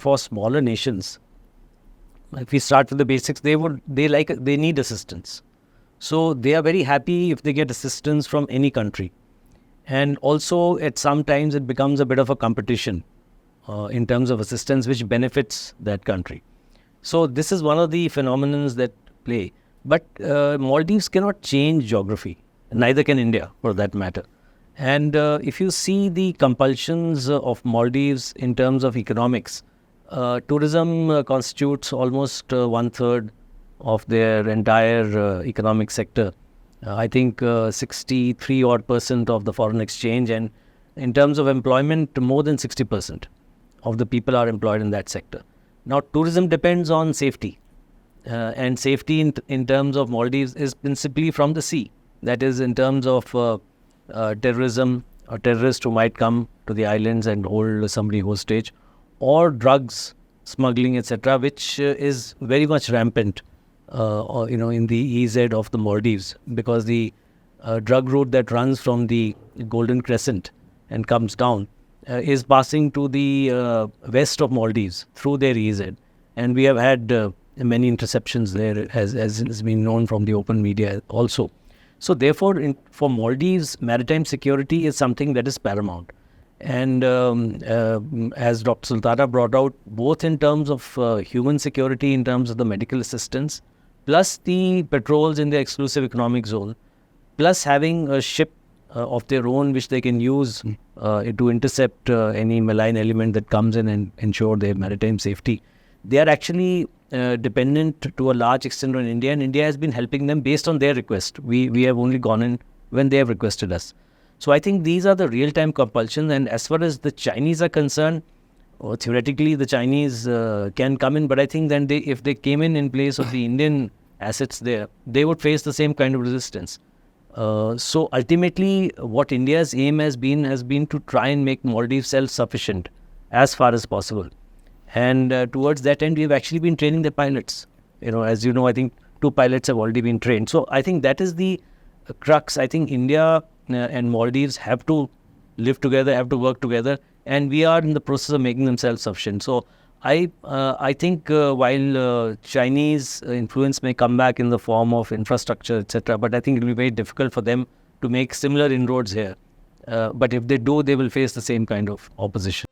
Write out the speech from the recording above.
for smaller nations, if we start with the basics, they need assistance. So they are very happy if they get assistance from any country. And also, at some times, it becomes a bit of a competition in terms of assistance, which benefits that country. So this is one of the phenomenons that play. But Maldives cannot change geography, neither can India, for that matter. And if you see the compulsions of Maldives in terms of economics, tourism constitutes almost one third of their entire economic sector. I think 63 odd percent of the foreign exchange, and in terms of employment, more than 60% of the people are employed in that sector. Now, tourism depends on safety, and safety in terms of Maldives is principally from the sea. That is, in terms of terrorism or terrorists who might come to the islands and hold somebody hostage, or drugs smuggling, etc., which is very much rampant, in the EZ of the Maldives, because the drug route that runs from the Golden Crescent and comes down is passing to the west of Maldives through their EZ, and we have had many interceptions there, as has been known from the open media also. So therefore, for Maldives, maritime security is something that is paramount. And as Dr. Sultana brought out, both in terms of human security, in terms of the medical assistance, plus the patrols in the exclusive economic zone, plus having a ship of their own which they can use to intercept any malign element that comes in and ensure their maritime safety. They are actually dependent to a large extent on India, and India has been helping them based on their request. We have only gone in when they have requested us. So I think these are the real-time compulsions. And as far as the Chinese are concerned, theoretically the Chinese can come in, but I think then if they came in place of the Indian assets there, they would face the same kind of resistance. So ultimately, what India's aim has been to try and make Maldives self-sufficient as far as possible. And towards that end, we've actually been training the pilots. As you know, I think 2 pilots have already been trained. So I think that is the crux. I think India and Maldives have to live together, have to work together, and we are in the process of making them self-sufficient. So I think while Chinese influence may come back in the form of infrastructure, etc., but I think it will be very difficult for them to make similar inroads here. But if they do, they will face the same kind of opposition.